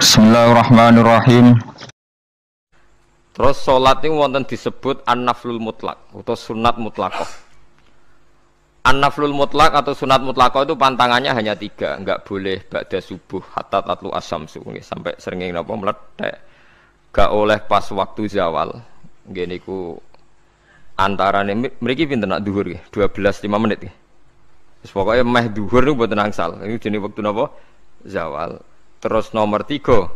Bismillahirrahmanirrahim. Terus sholat ini wonten disebut an-naflul mutlak atau sunat mutlakoh. An-naflul mutlak atau sunat mutlakoh itu pantangannya hanya 3, enggak boleh ba'da subuh hatta tatlu asyamsu sampai srengenge napa meletek. Enggak oleh pas waktu zawal. Nggih niku antarane mriki pinten nak zuhur nggih? 12:05 menit nggih. Wis pokoke meh zuhur niku mboten angsal. Ini jenenge wektu napa? Zawal. Terus nomor 3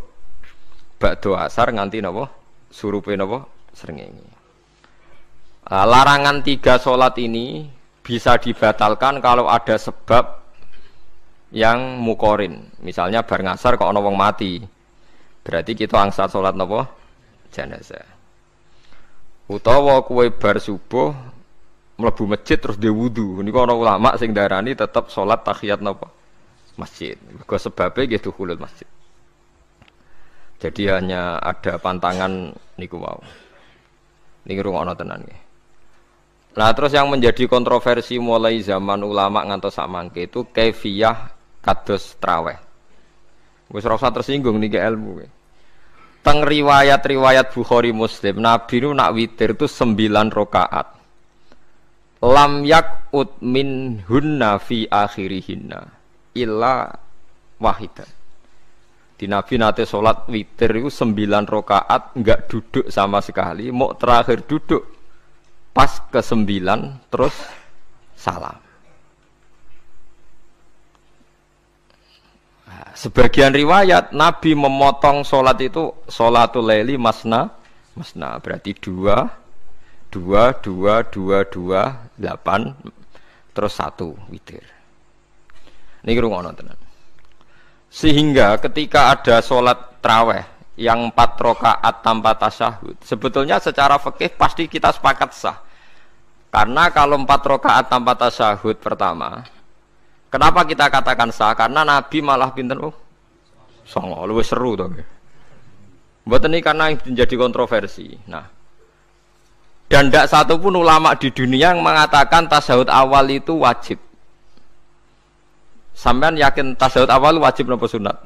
ba'da asar nganti napa? Surupe napa? Srengenge. Larangan 3 sholat ini bisa dibatalkan kalau ada sebab yang mukorin. Misalnya bar ngasar kok ana wong mati. Berarti kita angsal sholat napa? Jenazah. Utawa kowe bar subuh mlebu masjid terus dhe wudu. Niku ana ulama sing darani tetep sholat tahiyat napa? Masjid. Mergo sebabe nggih dukhulul masjid. Jadi hanya ada pantangan niku wau. Niki rungokno tenan nggih. Nah, terus yang menjadi kontroversi mulai zaman ulama ngantos samangke itu kaifiyah kados traweh. Wis ora usah tersinggung niki ilmu. Teng riwayat-riwayat Bukhari Muslim, Nabi nu nak witir itu 9 rakaat. Lam yakut min hunna fi akhirihinna illa wahidan. Di Nabi nate sholat witir itu 9 rakaat enggak duduk sama sekali, mau terakhir duduk pas ke-9 terus salam. Nah, sebagian riwayat Nabi memotong sholat itu sholatul laili masna berarti 2 8 terus 1 witir. Ini ngrungokno tenan. Sehingga ketika ada sholat traweh yang 4 rakaat tanpa tasyahud, sebetulnya secara fikih pasti kita sepakat sah. Karena kalau 4 rakaat tanpa tasyahud pertama, kenapa kita katakan sah? Karena Nabi malah pinten songo, luwih seru to nggih. Mboten iki karena yang menjadi kontroversi. Nah, dan tidak satu pun ulama di dunia yang mengatakan tasyahud awal itu wajib. Sampean yakin tasyahud awal wajib napa sunat?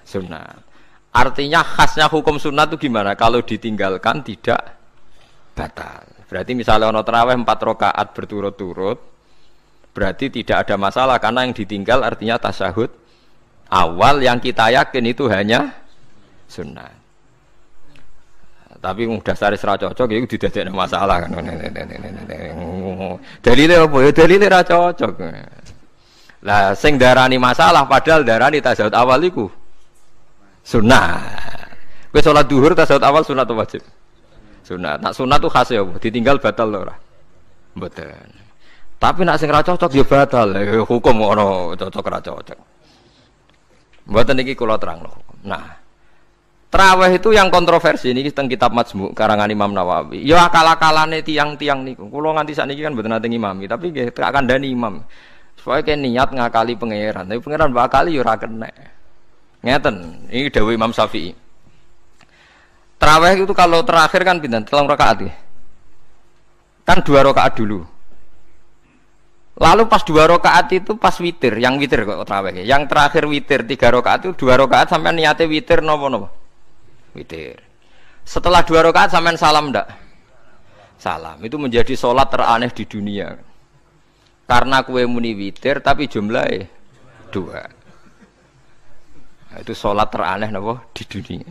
Sunat. Artinya khasnya hukum sunat itu gimana? Kalau ditinggalkan tidak batal. Berarti misalnya ono tarawih 4 rakaat berturut-turut, berarti tidak ada masalah karena yang ditinggal artinya tasyahud awal yang kita yakin itu hanya sunat. Tapi dasar ra cocok iku didadekno masalah kan. Dalile apa ya? Dalile ra cocok. Lah sing darani masalah padahal darani tasyahud awal iku sunat. Kowe salat zuhur tasyahud awal sunat atau wajib? Sunat. Nak sunat tuh khas ya, ditinggal batal lho ora? Mboten. Tapi nak sing ra cocok ya batal. Hukum ono cocok ra cocok. Mboten iki kula terangno. Nah, traweh itu yang kontroversi ini teng kitab Majmu' karangan Imam Nawawi. Ya akal-akalane tiang-tiang niku. Kula nganti sakniki kan mboten nate ngimami, tapi nggih tak kandhani imam. Supaya kayak niat ngakali pangeran, tapi pangeran bakali ya ora kena. Ngeten, ini dawuh Imam Syafi'i. Tarawih itu kalau terakhir kan pinten? 3 rakaat ya. Kan 2 rakaat dulu. Lalu pas 2 rakaat itu pas witir, yang witir kok tarawih. Yang terakhir witir 3 rakaat itu 2 rakaat sampai niatnya witir napa-napa? Witir. Setelah 2 rakaat sampai salam ndak? Salam. Itu menjadi sholat teraneh di dunia. Karena kue muni witir tapi jumlahnya 2. Nah, itu sholat teraneh napa di dunia.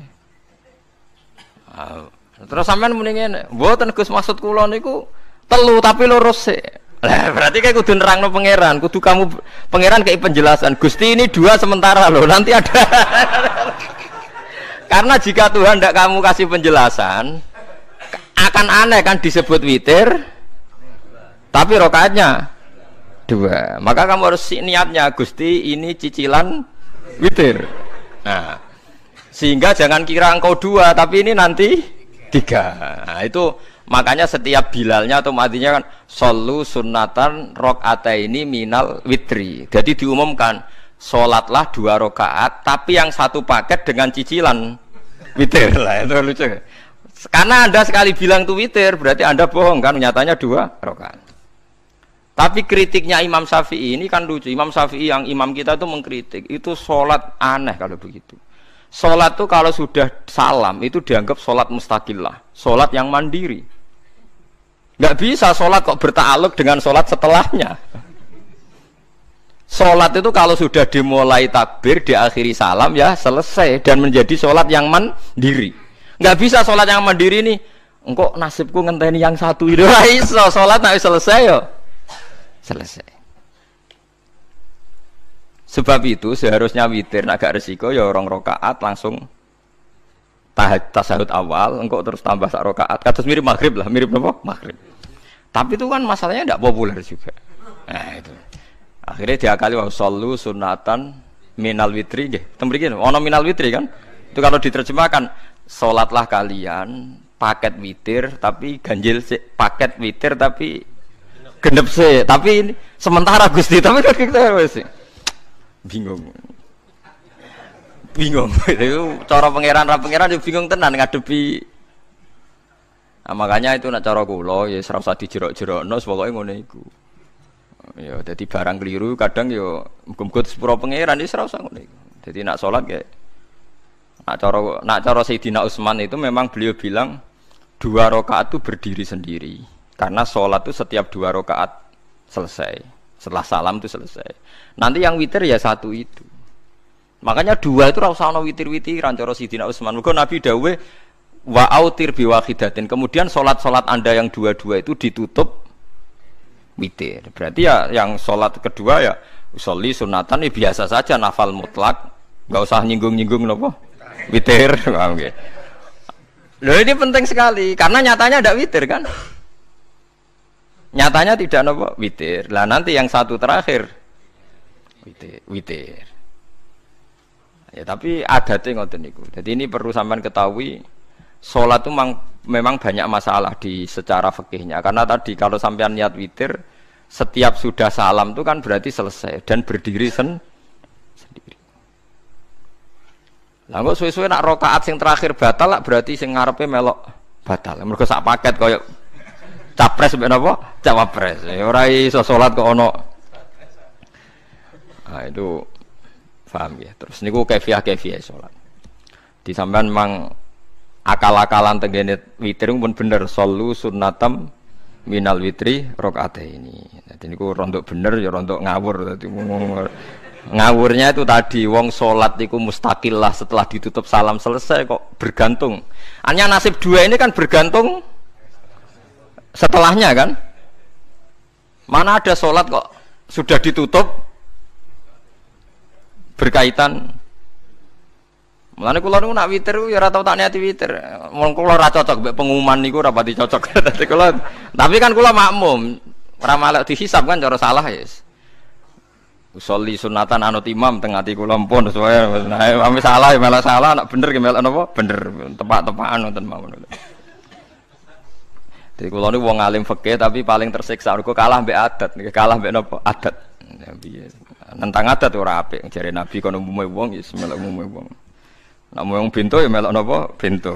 Terus sampean muni ngene, mboten Gus maksud kula niku 3 tapi lurus sik. Lah berarti kayak kudu nerangno pangeran, kudu kamu pangeran kayak penjelasan. Gusti ini 2 sementara loh, nanti ada. Karena jika Tuhan tidak kamu kasih penjelasan, akan aneh kan disebut witir tapi rakaatnya 2. Maka kamu harus niatnya Gusti ini cicilan witir. Nah, sehingga jangan kira engkau 2 tapi ini nanti 3. Nah, itu makanya setiap bilalnya atau matinya kan solu sunnatan rakaataini minal witri. Jadi diumumkan sholatlah 2 rakaat tapi yang satu paket dengan cicilan witir lah. Itu lucu. Karena Anda sekali bilang itu witir berarti Anda bohong kan, nyatanya 2 rakaat. Tapi kritiknya Imam Syafi'i ini kan lucu. Imam Syafi'i yang imam kita itu mengkritik itu sholat aneh kalau begitu. Sholat itu kalau sudah salam itu dianggap sholat mustaqillah, sholat yang mandiri. Nggak bisa sholat kok bertakluk dengan sholat setelahnya. Sholat itu kalau sudah dimulai takbir, diakhiri salam ya selesai dan menjadi sholat yang mandiri. Nggak bisa sholat yang mandiri nih. Engkau nasibku ngenteni yang satu itu iso sholat nggak selesai yo. Selesai. Sebab itu seharusnya witir agak resiko ya 2 rakaat langsung tasahud awal, engkau terus tambah 1 rakaat. Kados mirip maghrib lah, mirip apa? Maghrib. Tapi itu kan masalahnya tidak populer juga. Nah itu. Akhirnya diakali wa shollu sunatan minal witri nggih. Temriki ono minal witri kan? Itu kalau diterjemahkan salatlah kalian paket witir tapi ganjil paket witir tapi genep sih, tapi ini sementara Gusti, tapi kan kita wis bingung. Itu cara pangeran juga bingung tenan ngadepi. Nah, makanya itu nak cara kula ya ora usah dijerok-jerokno pokoke ngono iku. Ya dadi barang keliru kadang ya muga-muga sepuro pangeran wis ora usah ngono iku. Dadi nak salat kayak nak cara Sayyidina Utsman itu memang beliau bilang 2 rakaat itu berdiri sendiri. Karena sholat itu setiap 2 rakaat selesai. Setelah salam itu selesai. Nanti yang witir ya 1 itu. Makanya 2 itu rasa ana witir-witiran cara Sidina Utsman. Mergo Nabi dawuh wa autir bi wahidatin. Kemudian sholat-sholat Anda yang 2-2 itu ditutup witir. Berarti ya yang sholat kedua ya usolli sunatan ya biasa saja nafal mutlak. Enggak usah nyinggung-nyinggung napa? Witir, paham nggih. Loh ini penting sekali karena nyatanya ada witir kan? Nyatanya tidak nopo witir. Lah nanti yang 1 terakhir witir. Ya tapi adatnya ngoten niku. Jadi ini perlu sampean ketahui salat itu memang banyak masalah di secara fikihnya. Karena tadi kalau sampean niat witir setiap sudah salam itu kan berarti selesai dan berdiri sendiri. Lah kok suwe-suwe nak rakaat sing terakhir batal lah berarti sing ngarepe melok batal. Mergo sak paket koyo capres mbek napa? Cawapres. Ora iso salat kok ono. Nah itu paham ya. Terus niku kaifiah salat. Di sampean memang akal-akalan tenggene witir pun bener solu sunnatam minal witri rakaataini. Dadi niku rondok bener ya rondok ngawur dadi ngawurnya itu tadi wong salat niku mustaqillah setelah ditutup salam selesai kok bergantung. Hanya nasib 2 ini kan bergantung setelahnya kan? Mana ada sholat kok sudah ditutup berkaitan. Mulane kula niku nak witir ya ora tau tak niati witir. Wong kula ora cocok mbek pengumuman niku ora pati cocok. Dadi kula tapi kan kula makmum, ora malah dihisab kan cara salah ya. Usolli sunatan anut imam teng ati kula mpun sesuai. Nah, ame salah ya malah salah, nak bener ki melok napa? Bener, tepak-tepakan wonten mawon. Jadi kalau ini wong alim fikih tapi paling tersiksa. Aku kalah mbek adat, kalah mbek napa? Adat. Nentang adat ora apik. Jare Nabi kono umume wong ya melok umume wong. Nek wong bintu ya melok napa? Bintu.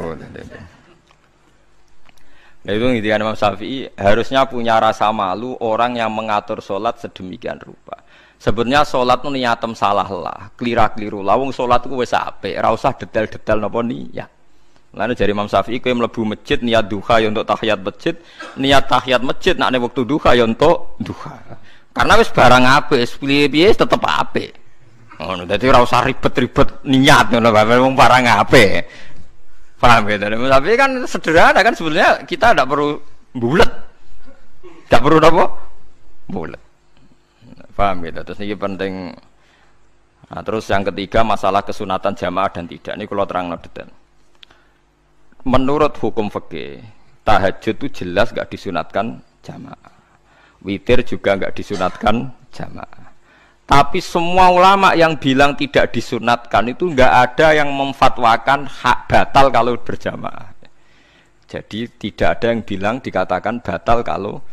Nah itu ngintikan Imam Syafi'i harusnya punya rasa malu orang yang mengatur sholat sedemikian rupa. Sebetulnya sholat itu niatem salah lah, kelira-keliru lah. Wong sholat itu wis apik, ora usah detail-detail napa niat. Lalu dari Imam Syafi'i kowe mlebu masjid niat duha ya untuk tahiyat masjid, niat tahiyat masjid nek waktu duha ya untuk duha. Karena wis barang apik, wis piye-piye tetep apik. Ngono, dadi ora usah ribet-ribet niat ngono bae wong barang apik. Paham ya? Tapi kan sederhana kan sebenarnya kita tidak perlu bulat. Tidak perlu apa? Bulat. Paham ya? Terus ini penting. Nah, terus yang ketiga masalah kesunatan jamaah dan tidak. Ini kalau terang detail. Menurut hukum fikih, tahajud itu jelas nggak disunatkan jamaah. Witir juga nggak disunatkan jamaah. Tapi semua ulama yang bilang tidak disunatkan itu nggak ada yang memfatwakan hak batal kalau berjamaah. Jadi tidak ada yang bilang dikatakan batal kalau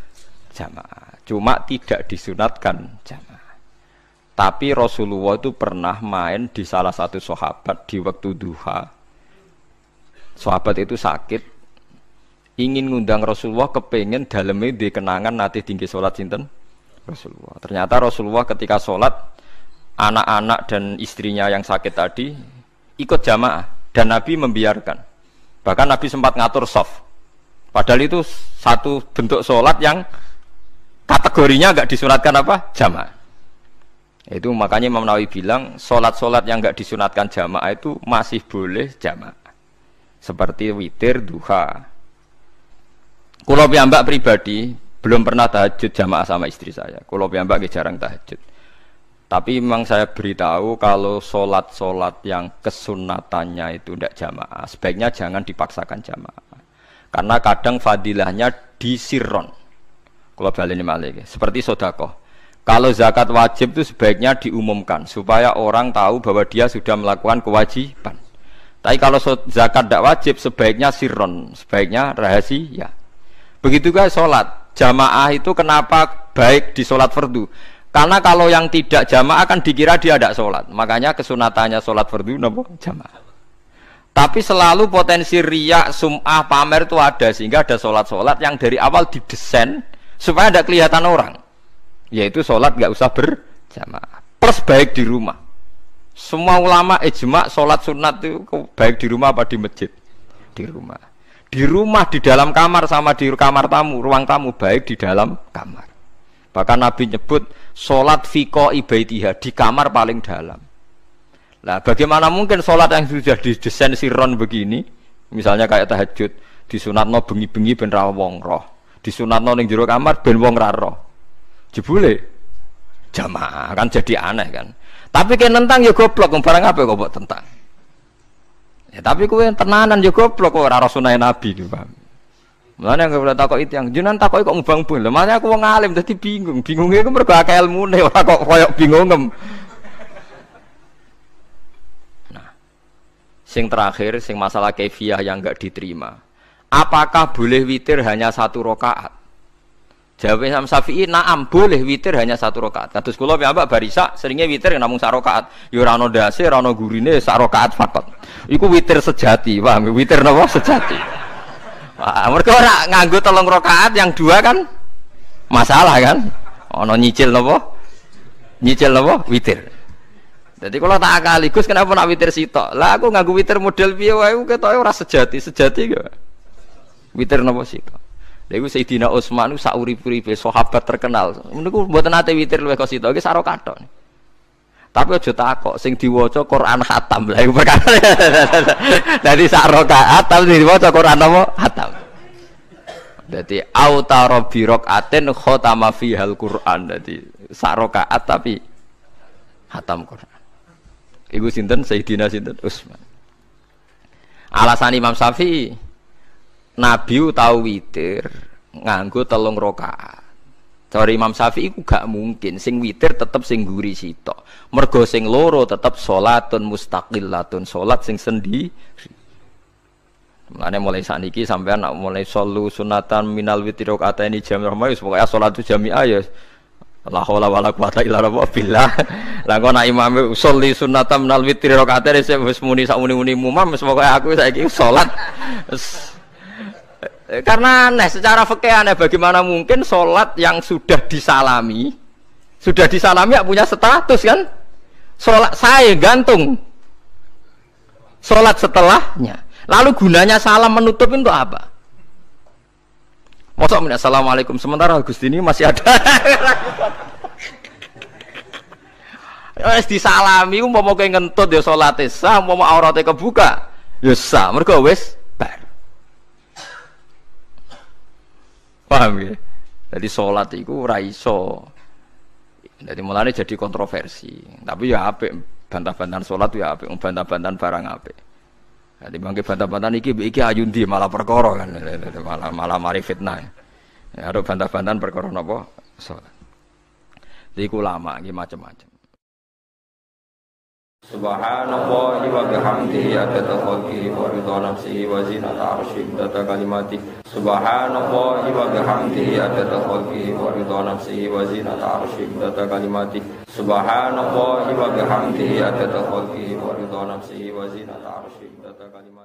jamaah. Cuma tidak disunatkan jamaah. Tapi Rasulullah itu pernah main di salah satu sahabat di waktu duha. Sahabat itu sakit, ingin ngundang Rasulullah, kepengen dalamnya di kenangan nanti tinggi sholat sinten Rasulullah. Ternyata Rasulullah ketika sholat, anak-anak dan istrinya yang sakit tadi ikut jamaah dan Nabi membiarkan. Bahkan Nabi sempat ngatur shaf. Padahal itu satu bentuk sholat yang kategorinya nggak disunatkan apa? Jamaah. Itu makanya Imam Nawawi bilang sholat-sholat yang nggak disunatkan jamaah itu masih boleh jamaah. Seperti witir, duha. Kulo piyambak pribadi belum pernah tahajud jamaah sama istri saya. Kulo piyambak jarang tahajud. Tapi memang saya beritahu kalau sholat-sholat yang kesunatannya itu tidak jamaah, sebaiknya jangan dipaksakan jamaah. Karena kadang fadilahnya disirron. Kulo baleni malih. Seperti sedekah. Kalau zakat wajib itu sebaiknya diumumkan supaya orang tahu bahwa dia sudah melakukan kewajiban. Tapi kalau zakat tidak wajib sebaiknya sirron, sebaiknya rahasia. Begitu juga sholat jamaah itu kenapa baik di sholat fardu? Karena kalau yang tidak jamaah kan dikira dia tidak sholat. Makanya kesunatannya sholat fardu napa jamaah. Tapi selalu potensi riya, sum'ah, pamer itu ada sehingga ada sholat-sholat yang dari awal didesain supaya tidak kelihatan orang. Yaitu sholat nggak usah berjamaah. Plus baik di rumah. Semua ulama ijma sholat sunat itu baik di rumah apa di masjid? Di rumah. Di rumah, di dalam kamar sama di kamar tamu, ruang tamu baik di dalam kamar. Bahkan Nabi nyebut sholat fiko ibaitihah di kamar paling dalam. Nah, bagaimana mungkin sholat yang sudah didesain sirron begini, misalnya kayak tahajud, disunatno bengi-bengi ben ra wong roh, disunatno ning jero kamar ben wong ra roh. Jebule jamaah kan jadi aneh kan. Tapi kan tentang ya goblok, barang apa kok buat tentang? Ya tapi kowe tenanan ya goblok kok ora sunah Nabi iki, Pak. Mulane enggak boleh takok itu yang jenengan takoki kok ngubang-ubang. Lha makane aku wong alim dadi bingung. Bingunge iku mergo akeh ilmune ora kok koyo bingungem. Nah. Sing terakhir sing masalah kaifiyah yang enggak diterima. Apakah boleh witir hanya 1 rakaat? Jawab Imam Syafi'i, na'am boleh witir hanya 1 rakaat. Kados kula piyambak barisa seringnya witir namung 1 rakaat. Ya ora ono ndase, ora ono gurine, 1 rakaat fakot. Iku witir sejati, paham? Witir napa sejati. Wah, mergo ora nganggo 3 rakaat yang 2 kan masalah kan? Ono nyicil napa? Nyicil napa? Witir. Jadi kalau tak akali, Gus kenapa nak witir sitok? Lah aku nganggo witir model piye wae ketoke ora sejati, sejati kok. Witir napa sitok? Lha iku Sayyidina Utsman ku saurip-uripe sahabat terkenal. Niku mboten nate witir luwih kok sitok iki saro kathok. Tapi aja takok sing diwaca Quran khatam. Lah iku perkara. Dadi sak rakaat tapi diwaca Quran apa? Khatam. Dadi autara bi rakaatin khatama fihal Quran. Dadi sak rakaat tapi khatam Quran. Iku sinten Sayyidina sinten Utsman. Alasan Imam Syafi'i Nabi tahu witir nganggo 3 rakaat. Cara Imam Syafi'i iku gak mungkin sing witir tetep sing guri sitok. Mergo sing loro tetep salatun mustaqillatun, salat sing sendiri. Mulane mulai saniki sampean nak mulai solu sunatan minal witri rakaataini jami'ah wis pokoke salat jami'ah ya la haula wala quwata illa billah. Lah kok nak imam sholli sunatan minal witri rakaataini wis muni sak muni-muni mumam wis pokoke aku saiki salat. Karena aneh, secara fikih aneh, bagaimana mungkin sholat yang sudah disalami ya punya status kan? Sholat saya gantung sholat setelahnya. Lalu gunanya salam menutup itu apa? Masa assalamualaikum sementara Gusti ini masih ada. Wis disalami umpama kowe ngentut ya salate sah, umpama aurate kebuka ya sah, mergo wis bar. Paham ya? Jadi sholat itu ora iso. Jadi mulane jadi kontroversi. Tapi ya apik bantah-bantahan sholat ya apik, bantah-bantahan barang apik. Jadi bangke bantah-bantahan iki ayundi malah perkara kan, malah mari fitnah. Ya, ada bantah-bantahan perkara napa? Salat. Iku lama, iki macam-macam. Subhanallah wa bihamdihi adada khalqihi wa ridha nafsihi wa zinata arsyihi adada kalimatihi. Subhanallah wa bihamdihi adada khalqihi wa ridha nafsihi wa zinata arsyihi adada kalimatihi. Subhanallah wa bihamdihi adada khalqihi wa ridha nafsihi wa zinata arsyihi adada kalimatihi.